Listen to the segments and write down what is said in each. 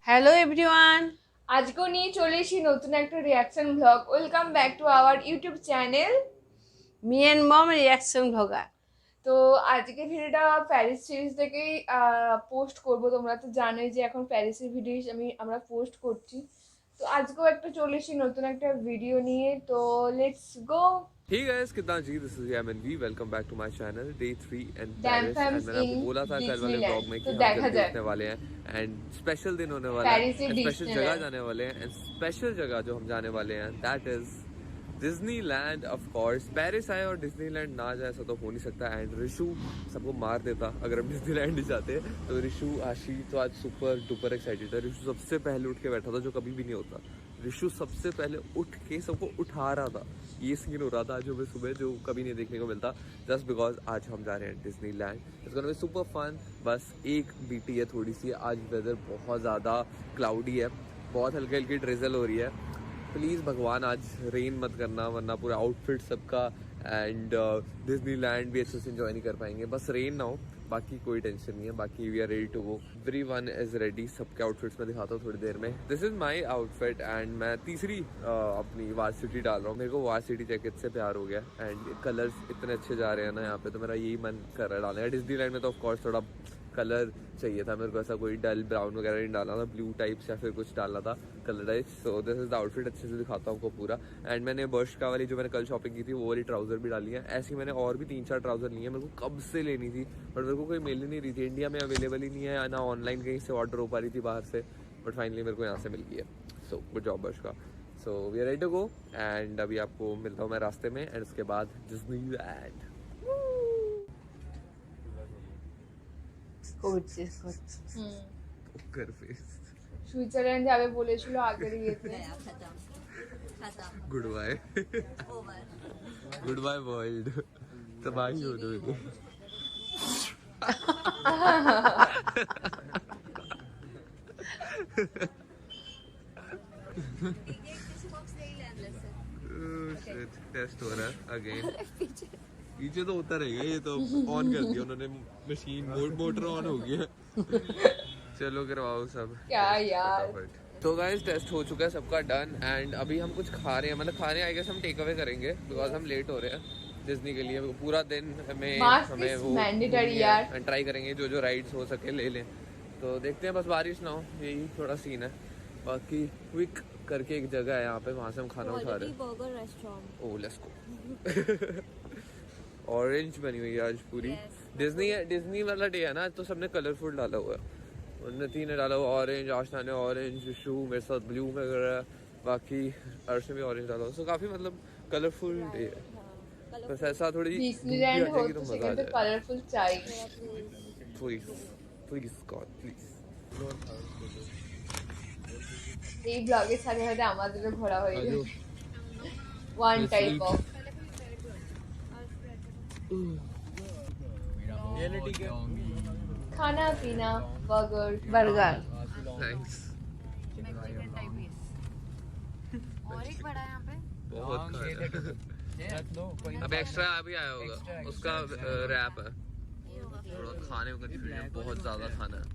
Hello everyone, আজকেও নিয়ে চলে এসেছি নতুন একটা reaction blog. Welcome back to our YouTube channel me and mom reaction blogger. তো আজকে ভিডিওটা প্যারিস সিরিজ থেকেই পোস্ট করব। তোমরা তো জানোই যে এখন প্যারিসের ভিডিও আমরা পোস্ট করছি। তো আজকেও একটা চলে এসেছি নতুন একটা ভিডিও নিয়ে। তো লেটস গো। Hey guys, कितना जी, this is Yamin V. Welcome back to my channel day 3 and dam Paris. And fams मैंने आपको इन बोला था कल वाले व्लॉग में डिज्नीलैंड। कि तो हम देखा जल्दी जाए उठने वाले हैं एंड स्पेशल दिन होने वाला है पेरिस से एंड स्पेशल जगह डिज्नीलैंड। जाने वाले हैं एंड स्पेशल जगह जो हम जाने वाले हैं that is Disneyland. Of course Paris आए और डिज्नीलैंड ना जाए ऐसा तो हो नहीं सकता। एंड ऋषु सबको मार देता अगर हम डिज्नीलैंड ही जाते। तो ऋषु आशी तो आज सुपर डुपर एक्साइटेड है। ऋषु सबसे पहले उठ के बैठा था, जो कभी भी नहीं होता। ऋषु सबसे पहले उठ के सबको उठा रहा था। ये सीन हो रहा था आज हमें सुबह, जो कभी नहीं देखने को मिलता, जस्ट बिकॉज आज हम जा रहे हैं Disneyland. It's gonna be super fun. बस एक बीटी है थोड़ी सी, आज वेदर बहुत ज़्यादा क्लाउडी है, बहुत हल्की हल्की ड्रिजल हो रही है। प्लीज़ भगवान आज रेन मत करना, वरना पूरा आउटफिट सबका एंड डिज्नीलैंड भी अच्छे से इंजॉय नहीं कर पाएंगे। बस रेन ना हो, बाकी कोई टेंशन नहीं है। बाकी we are ready to go, everyone is ready. सबके आउटफिट्स में दिखाता हूँ थोड़ी देर में। This is my outfit and मैं तीसरी अपनी वार्सिटी डाल रहा हूँ। मेरे को वार्सिटी जैकेट से प्यार हो गया एंड कलर्स इतने अच्छे जा रहे हैं ना यहाँ पे, तो मेरा यही मन कर रहा है डालने का। डिज्नीलैंड में तो ऑफकोर्स थोड़ा कलर चाहिए था मेरे को, ऐसा कोई डल ब्राउन वगैरह नहीं डालना था, ब्लू टाइप्स या फिर कुछ डालना था colour types. So this is the outfit, अच्छे से दिखाता हूँ आपको पूरा। एंड मैंने बर्शका वाली जो मैंने कल शॉपिंग की थी वो वाली ट्राउजर भी डाली है। ऐसी मैंने और भी 3-4 ट्राउजर ली है, मेरे को कब से लेनी थी बट मेरे को कोई मिल ही नहीं रही थी। इंडिया में अवेलेबल ही नहीं है, ना ऑनलाइन कहीं से ऑर्डर हो पा रही थी बाहर से, बट फाइनली मेरे को यहाँ से मिल गई है। So good job Bershka. So we are ready to go and अभी आपको मिलता हूँ मैं रास्ते में एंड उसके बाद डिज्नीलैंड। कर फेस সুইজারল্যান্ড যাবে বলেছিল আগের ইয়েতে। Good bye good bye world. तबाही हो दो टेस्ट हो रहा है अगेन। पीछे तो होता रहेगा, ये तो ऑन कर दिया उन्होंने मशीन, मोटर ऑन हो गया। चलो करवाओ सब क्या यार। तो गाइस टेस्ट हो चुका है सबका डन एंड अभी हम कुछ खा रहे हैं, मतलब खाने आई गेस हम टेक अवे करेंगे बिकॉज हम लेट हो रहे हैं डिज्नी के लिए। पूरा दिन हमें वो मैंडेटरी यार, एंड ट्राई करेंगे जो जो राइड्स हो सके ले लें। तो देखते हैं, बस बारिश ना हो, यही थोड़ा सीन है। बाकी क्विक करके एक जगह है यहाँ पे, वहाँ से हम खाना उठा रहे हैं। ओह लेट्स गो। ऑरेंज बनी हुई है आज पूरी। डिज्नी वाला डे है ना, तो सबने कलरफुल डाला हुआ है। उन्नति ने डाला हुआ ऑरेंज, आशना ने ऑरेंज, शू मेरे साथ ब्लू वगैरह, बाकी अर्श ने भी ऑरेंज डाला हुआ। सो काफी मतलब कलरफुल डे है। बस ऐसा थोड़ी ডিজনিল্যান্ড तो হচ্ছে मजा आ কিন্তু जाए। কালারফুল চাই। Please please God please. এই ব্লগের সাথে সাথে আমাদেরও ঘোরা হয়ে যাবে। ওয়ান টাইপ অফ खाना पीना बर्गर बर्गर थैंक्स। और एक बड़ा यहाँ पे बहुत अब एक्स्ट्रा अभी आया होगा, उसका रैप है। थोड़ा खाने में कंफ्यूजन है, बहुत ज्यादा खाना है।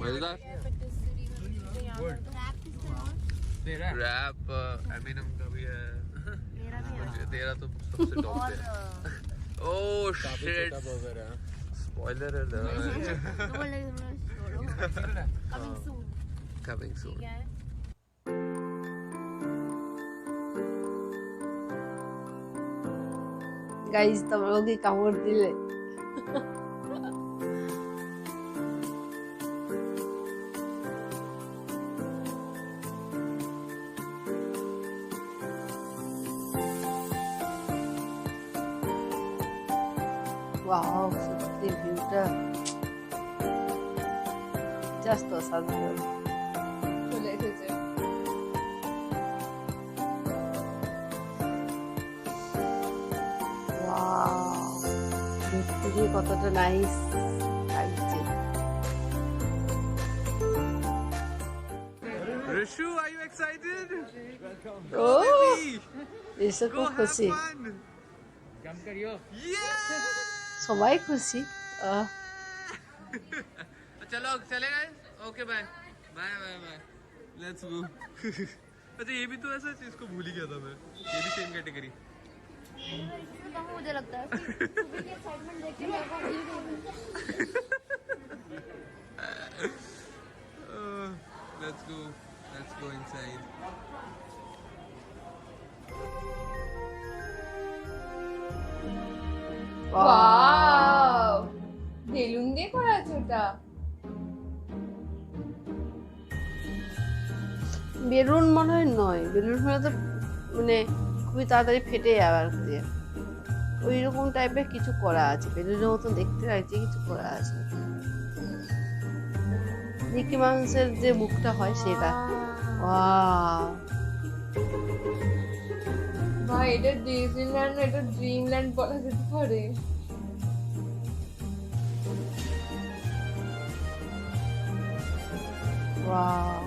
मजेदार रैप एमिनम का भी है। तेरा तो सबसे टॉप पे है। Oh shit, spoiler coming soon. Guys তোমরা কি কামড় দিলে? ওয়াও, সত্যি ভিউটা জাস্ট অসাধারণ। চলে এসেছে। ওয়াও, দেখতে গিয়ে কতটা নাইস লাগছে। Rishu, are you excited? ও এসে খুব খুশি। সবাই খুশি चलो चले गए okay bye bye bye bye let's go अच्छा ये भी तो ऐसा इसको भूल ही गया था मैं ये भी सेम कैटेगरी मुझे लगता है एक्साइटमेंट देख के मेरे को feel let's go inside wow balloon দিয়ে করা আছে ওটা বেলুন মনে হয় নয়, বেলুন হলে তো মানে খুবই তাড়াতাড়ি ফেটে যাবে আর কি। ওই রকম টাইপের কিছু করা আছে, বেলুনের মতন দেখতে লাগছে, কিছু করা আছে। মিকি মাউসের যে মুখটা হয় সেটা। ওয়াও ভাই এটা ডিজনিল্যান্ড, এটা ড্রিমল্যান্ড বলা যেতে পারে। ওয়াও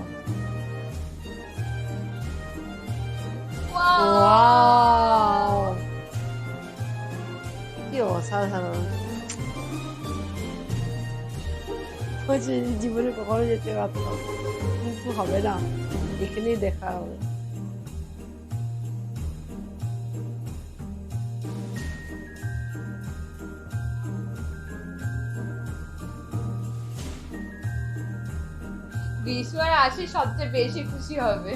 ওয়াও ওয়াও কি অসাধারণ! বলছি জীবনে কখনো যেতে পারতাম, কিন্তু হবে না, এখানেই দেখা হবে। বিশ্বর আসে সবচেয়ে বেশি খুশি হবে।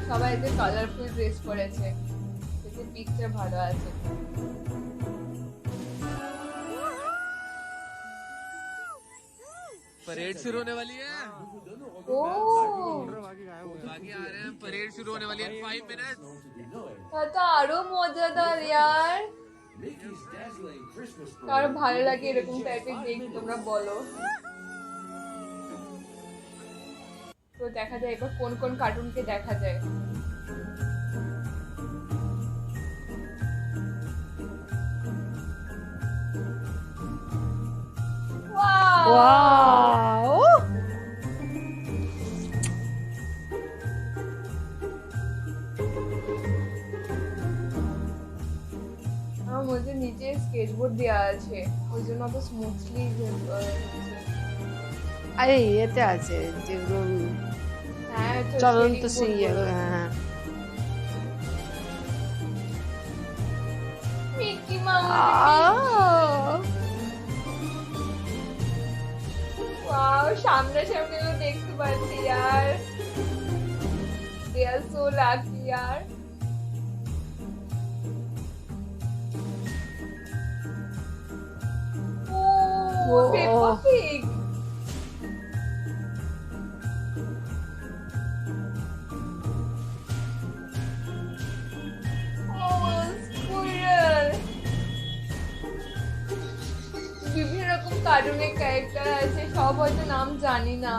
সবাই এতে কালারফুল ড্রেস পরেছে, এতে পিকচার ভালো আছে। परेड शुरू होने वाली है ও बाकी आ रहे हैं परेड शुरू होने वाली है 5 मिनट्स তা তো আরো মজাদার ইয়ার। কারো ভালো লাগে এরকম টাইপের দেখতে তোমরা বলো। তো দেখা যায় এবার কোন কোন কার্টুনকে দেখা যায়। Wow! ওয়াও আমার মধ্যে নিচে স্কেচবোর্ড দেওয়া আছে, ওই জন্য তো স্মুথলি আরে এতে আছে যেগুলো হ্যাঁ চলন্ত সিরিয়াল। হ্যাঁ মিকি মাউস। ওয়াও সামনাসামনি তো দেখতে পাচ্ছি यार, they are so lucky यार। Oh. ও পেপা পিগ। বিভিন্ন রকম কার্টুনের ক্যারেক্টার আছে, সব হয়তো নাম জানি না।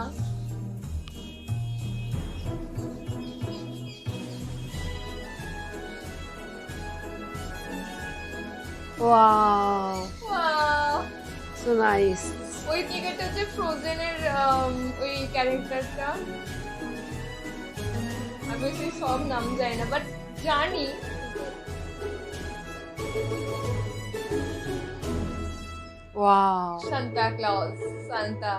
Wow Wow! So nice. ওই টিকেটটা হচ্ছে ফ্রোজেনের ওই ক্যারেক্টারটা। আমি সেই সব নাম জানি না, বাট জানি। Wow Santa Claus, Santa.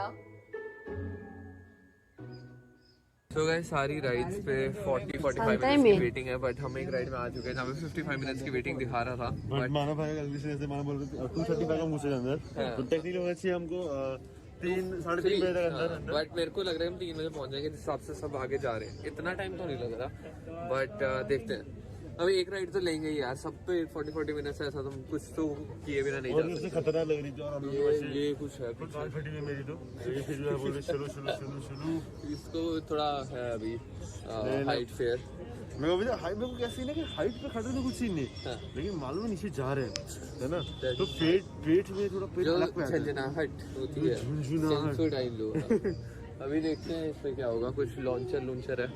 तो गाइस सारी राइड्स पे 40-45 Sometime मिनट्स की में। वेटिंग है बट हम एक राइड में आ चुके हैं जहाँ पे 55 मिनट्स की वेटिंग दिखा रहा था बट माना भाई गलती से माना बोल रहे 235 का मुझसे अंदर हाँ। तो टेक्निकली होना चाहिए हमको 3-3.5 बजे तक अंदर अंदर बट मेरे को लग रहा है हम 3 बजे पहुंच जाएंगे, जिस हिसाब से सब आगे जा रहे हैं। इतना टाइम तो नहीं लग रहा बट देखते हैं। अभी एक राइड तो लेंगे ही यार, सब पे 40-40 मिनट्स ऐसा तुम कुछ तो किए बिना नहीं और जा उससे सकते। खतरनाक लग रही थी और हम लोग वैसे ये कुछ है कुछ गाल फटी हुई मेरी तो ये फिर जो है बोल रहे चलो चलो चलो चलो इसको थोड़ा है अभी हाइट फेयर। मेरे को भी हाइट में कैसी ना कि हाइट पे खड़े तो कुछ सीन नहीं हाँ। लेकिन मालूम है नीचे जा रहे हैं है ना तो पेट में थोड़ा पेट जो अलग पे आता है झंझनाहट होती है झुनझुनाहट। सेंसो टाइम लो अभी देखते हैं इसमें क्या होगा, कुछ लॉन्चर है।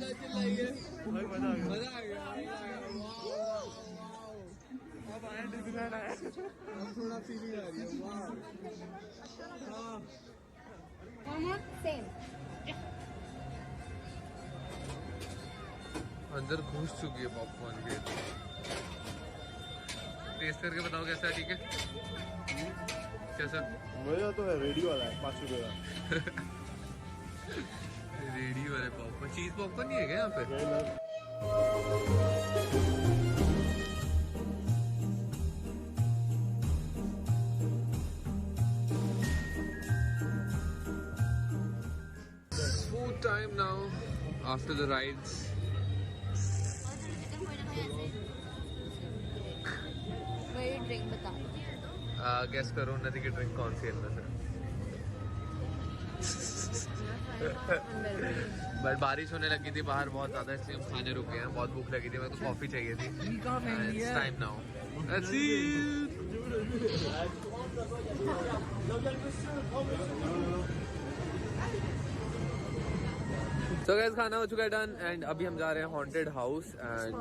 मजा आ गया। अब आया डिज्नीलैंड आया। अब थोड़ा फीलिंग आ रही है। वाह सेम। अंदर घुस चुकी है पॉपकॉर्न के। टेस्ट करके बताओ कैसा है। ठीक है कैसा? मजा तो है। रेडी वाला है 5 रुपए का। रेडी वाले पॉपकॉर्न, चीज पॉपकॉर्न नहीं है क्या यहाँ पे? Food time now after the rides. वही ड्रिंक बता। गेस करो नदी की ड्रिंक कौन सी है इनमें से? बट बारिश होने लगी थी बाहर बहुत ज्यादा, इसलिए हम खाने रुके हैं। बहुत भूख लगी थी, मेरे को कॉफी चाहिए थी। It's time now. Let's eat. So guys, खाना हो चुका है डन एंड अभी हम जा रहे हैं हॉन्टेड हाउस एंड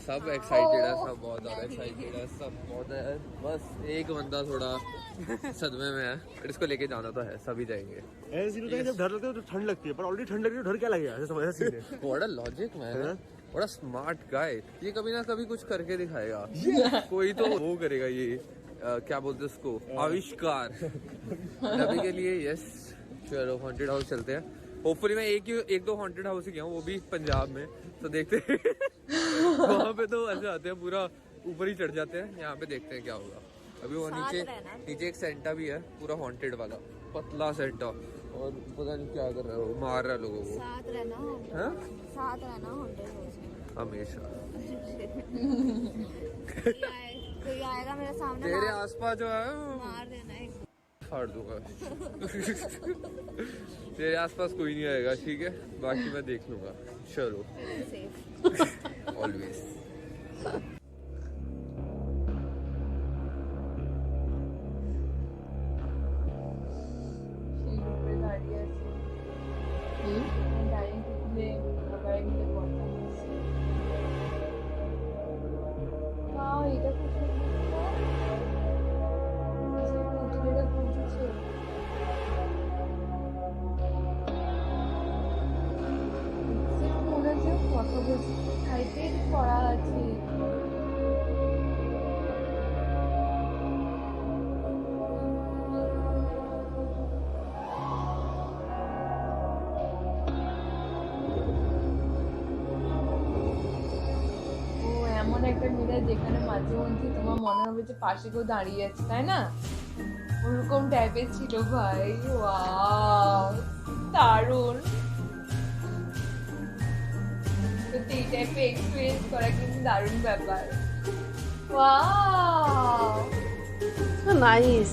सब एक्साइटेड है, सब बहुत ज्यादा एक्साइटेड है, सब बहुत है। बस एक बंदा थोड़ा सदमे में है, बट इसको लेके जाना तो है, सभी जाएंगे। ऐसे सीन होता है जब डर लगता है तो ठंड लगती है, पर ऑलरेडी ठंड लग रही है, डर क्या लगेगा? ऐसा समझ सीन है। बड़ा लॉजिक मैन, बड़ा स्मार्ट गाय। ये कभी ना कभी कुछ करके दिखाएगा। कोई तो वो करेगा ये क्या बोलते उसको, आविष्कार। अभी के लिए यस, चलो हॉन्टेड हाउस चलते हैं। होपफुली मैं एक दो हॉन्टेड हाउस ही गया हूँ, वो भी पंजाब में। तो देखते हैं वहाँ पे तो ऐसे आते हैं, पूरा ऊपर ही चढ़ जाते हैं। यहाँ पे देखते हैं क्या होगा। अभी वो नीचे एक सेंटा भी है, पूरा हॉन्टेड वाला पतला सेंटा, और पता नहीं क्या कर रहा है वो, मार रहा है लोगों को। साथ रहना, साथ रहना हॉन्टेड हाउस में हमेशा। कोई आएगा मेरे सामने, तेरे आसपास जो है मार देना एक। फाड़ दूंगा। तेरे आसपास कोई नहीं आएगा, ठीक है? बाकी मैं देख लूंगा। चलो ऑलवेज। পড়া আছে। এমন একটা মিরাজ যেখানে মাঝে মধ্যে তোমার মনে হবে যে পাশে কেউ দাঁড়িয়ে আছে, তাই না? ওরকম টাইপের ছিল ভাই। ওয়াও দারুণ। সত্যি এই টাইপের এক্সপিরিয়েন্স করা কিন্তু দারুণ ব্যাপার। Wow nice.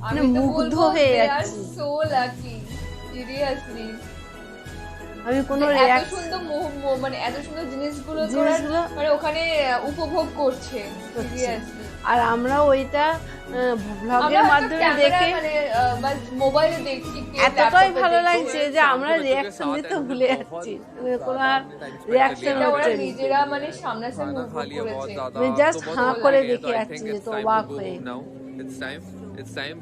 আমি তো মুগ্ধ বলবো হয়ে they are যাচ্ছি। so lucky, seriously। আমি কোনো এত রিয়াক্ট সুন্দর মানে এত সুন্দর জিনিসগুলো জিনিসগুলো মানে ওখানে উপভোগ করছে, সিরিয়াসলি। আর আমরা ওইটা ব্লগের মাধ্যমে দেখে মানে মোবাইলে দেখছি, এতটাই ভালো লাগছে যে আমরা রিয়াকশন দিতে ভুলে যাচ্ছি, মানে কোনো আর রিয়াকশন ওরা হচ্ছে না। নিজেরা মানে সামনাসামনি खाना खा উপভোগ लिया बहुत করেছে। ज्यादा, मैं just तो बहुत हाँ मजा करे आ गया, देखे तो I actually, think it's तो time वाक to go हुए। now. It's time,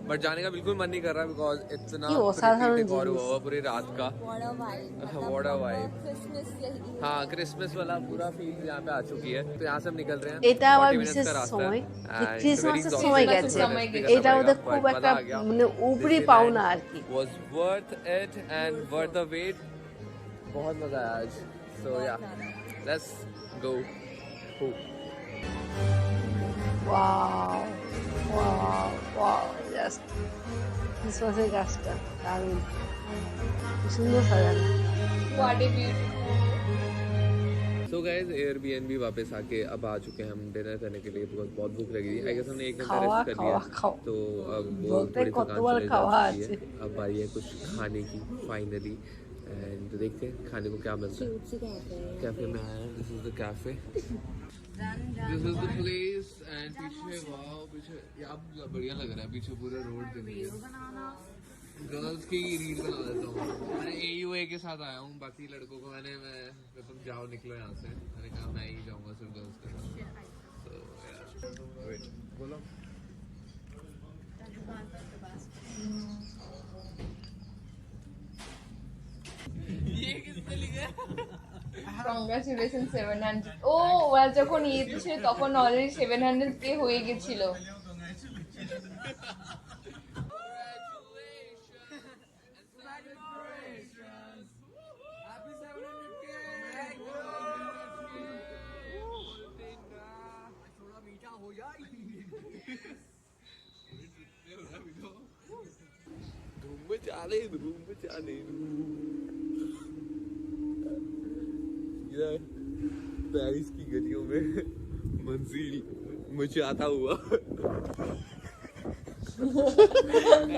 बट जाने का बिल्कुल मन नहीं कर रहा बिकॉज इतना ये असाधारण डेकोर जिनिस। हुआ पूरी रात का। What a vibe, What a vibe। Christmas यही। हाँ, क्रिसमस वाला पूरा फील यहाँ पे आ चुकी है। तो यहाँ से हम निकल रहे हैं। এটা আবার 40 minutes বিশেষ का रास्ता সময়, है যে and ক্রিসমাসের very সময় exhausting গেছে, সময় গেছে। এটা ওদের খুব but একটা मजा आ गया। মানে উপরি Disneyland পাওনা আর কি। was worth it and worth the wait। बहुत मजा आया आज। So yeah, let's go। Wow wow wow, just ক্রিসমাসের গাছটা দারুণ, কি সুন্দর সাজানো। What a beauty। So guys Airbnb वापस आके अब आ चुके हैं हम डिनर करने के लिए, बिकॉज बहुत भूख लगी थी। आई गेस हमने 1 घंटा खावा, रेस्ट कर लिया, खावा। तो अब वो बोलते थोड़ी कत थकान बार चले जा खावा चुकी है। আছে। अब बारी है कुछ खाने की फाइनली, एंड देखते हैं खाने को क्या मिलता है। कैफे में आए हैं, this is the cafe, this is the place and पीछे वाओ, पीछे यार बढ़िया लग रहा है, पीछे पूरा रोड दिख रही है। गर्ल्स की रील बना देता हूँ। मैं AUA के साथ आया हूँ, बाकी लड़कों को मैं तुम जाओ निकलो यहाँ से, मैंने कहा मैं ही जाऊँगा सिर्फ गर्ल्स के साथ। So, yeah. Wait, बोलो। ये किसने लिखा? কংগ্রাচুলেশন 700। ও ওরা যখন ইয়েতে ছিল তখন অলরেডি 700 কে হয়ে গেছিল। धूम मचा दे, पेरिस की गलियों में मंजिल मचाता हुआ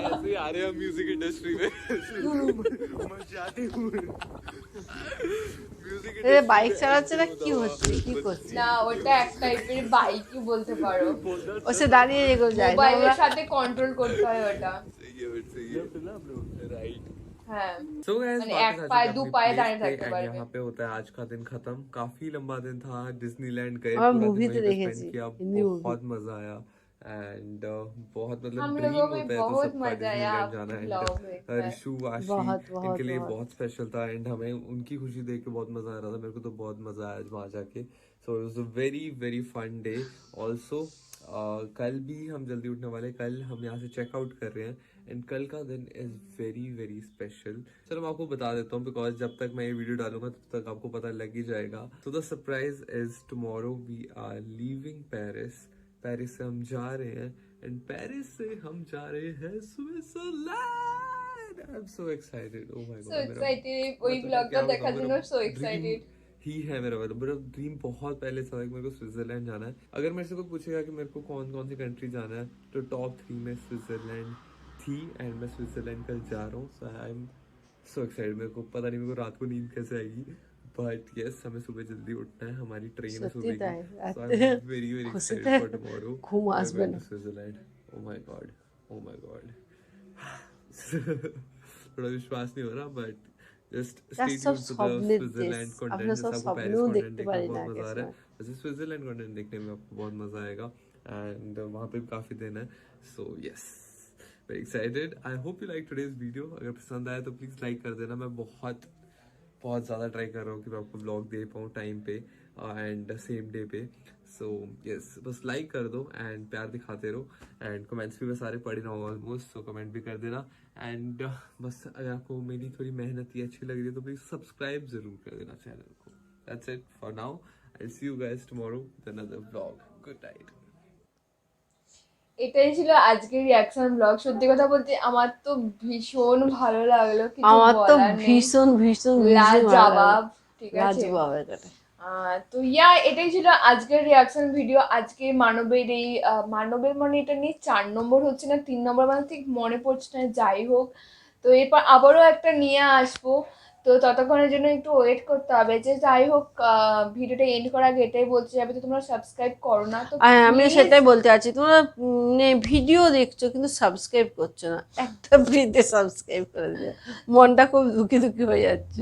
ऐसे आ रहे हैं म्यूजिक इंडस्ट्री में मचाते हुए म्यूजिक বাইক চালাচ্ছে না কি হচ্ছে কি করছে না ওটা এক টাইপের বাইকই বলতে পারো, ও সে দাঁড়িয়ে এগোয় যায় না মোবাইলের সাথে কন্ট্রোল করতে হয় ওটা। राइट। হ্যাঁ So guys, মানে वापस এক आ पाए चुके दो अपनी पाए place दाएं पे रखते and पारबे। यहाँ पे होता है आज का दिन खत्म। काफी लंबा दिन था, डिज्नीलैंड गए, और पूरा मूवी दिन तो वहीं पे देखे spend थी, किया, हिंदी मूवी। बहुत मजा आया एंड बहुत मतलब हम ड्रीम लोगों को होता है तो बहुत सबका मजा आया डिज्नीलैंड जाना है। ब्लॉग में। रिशु आशी बहुत, इनके लिए बहुत। बहुत स्पेशल था एंड हमें उनकी खुशी देख के बहुत मजा आ रहा था। मेरे को तो बहुत मजा आया आज वहाँ जाके। So it was a very very fun day. Also कल भी हम जल्दी उठने वाले, कल हम यहाँ से चेकआउट कर रहे हैं एंड कल का दिन इज वेरी वेरी स्पेशल। चलो मैं आपको बता देता हूँ बिकॉज जब तक मैं ये वीडियो डालूंगा तब तक आपको पता लग ही जाएगा। तो the surprise is tomorrow we are leaving Paris. Paris से हम जा रहे हैं एंड पेरिस से हम जा रहे हैं Switzerland. I am so excited. Oh my so God, excited, ওই ব্লগটা দেখার জন্য সো एक्साइटेड। ही है मेरा ड्रीम बहुत पहले से था कि मेरे को स्विट्जरलैंड जाना है। अगर मेरे से कोई पूछेगा कि मेरे को कौन कौन सी कंट्री जाना है तो टॉप 3 में स्विट्जरलैंड थी एंड मैं स्विट्जरलैंड कल जा रहा हूँ। सो आई एम सो एक्साइटेड। मेरे को पता नहीं मेरे को रात को नींद कैसे आएगी, बट यस हमें सुबह जल्दी उठना है, हमारी ट्रेन है সত্যি सुबह তাই की। So রাতে I'm very very খুশিতে excited for tomorrow. ঘুম We're আসবে going না to Switzerland. Oh my god. Oh my god. थोड़ा विश्वास नहीं हो रहा बट जस्ट स्टे सब ट्यून्ड टू द স্বপ্নের स्विट्जरलैंड দেশ, कंटेंट। আমরা সব आपको पेरिस স্বপ্নেও कंटेंट দেখতে देखने পারি में না बहुत मजा आ रहा है। কিছু वैसे स्विट्जरलैंड कंटेंट देखने में आपको बहुत मजा आएगा एंड वहाँ पे भी काफी दिन है। So yes very excited. I hope you like today's video. अगर पसंद आया तो प्लीज लाइक कर देना। मैं बहुत ज़्यादा ट्राई कर रहा हूँ कि मैं आपको ब्लॉग दे पाऊँ टाइम पे एंड सेम डे पे। सो यस बस लाइक कर दो एंड प्यार दिखाते रहो एंड कमेंट्स भी मैं सारे पढ़ रहा हूँ ऑलमोस्ट। सो कमेंट भी कर देना एंड बस अगर आपको मेरी थोड़ी मेहनत ही अच्छी लग रही है तो प्लीज सब्सक्राइब जरूर कर देना चैनल को। That's it for now. I see you guys tomorrow with another blog. Good night. এটাই ছিল আজকের রিয়াকশন ব্লগ। সত্যি কথা বলতে আমার তো ভীষণ ভালো লাগলো, কিছু আমার তো বলার নেই। ভীষণ ভীষণ লাজবাব, ঠিক আছে। লাজবাব এটা তো এটাই ছিল আজকের রিয়াকশন ভিডিও। আজকে মানবের এই মানবের মানে এটা নিয়ে 4 নম্বর হচ্ছে না 3 নম্বর, মানে ঠিক মনে পড়ছে না, যাই হোক। তো এরপর আবারও একটা নিয়ে আসবো, তো ততক্ষণের জন্য একটু ওয়েট করতে হবে। যে যাই হোক ভিডিওটা এন্ড করার আগে এটাই বলতে যাবে, তো তোমরা সাবস্ক্রাইব করো না তো আমি please। সেটাই বলতে আছি, তোমরা ভিডিও দেখছো কিন্তু সাবস্ক্রাইব করছো না, একটা ফ্রিতে সাবস্ক্রাইব করে দিও, মনটা খুব দুঃখী দুঃখী হয়ে যাচ্ছে।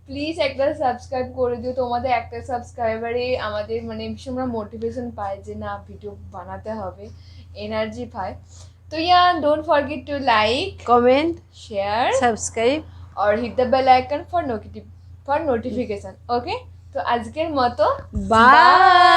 প্লিজ একটা সাবস্ক্রাইব করে দিও। তোমাদের একটা সাবস্ক্রাইবারে আমাদের মানে ভীষণ আমরা মোটিভেশন পাই যে না ভিডিও বানাতে হবে, এনার্জি পাই। তো don't forget to like, comment, share subscribe और hit the bell icon for notification. Okay, तो आजकेर मतो बाय।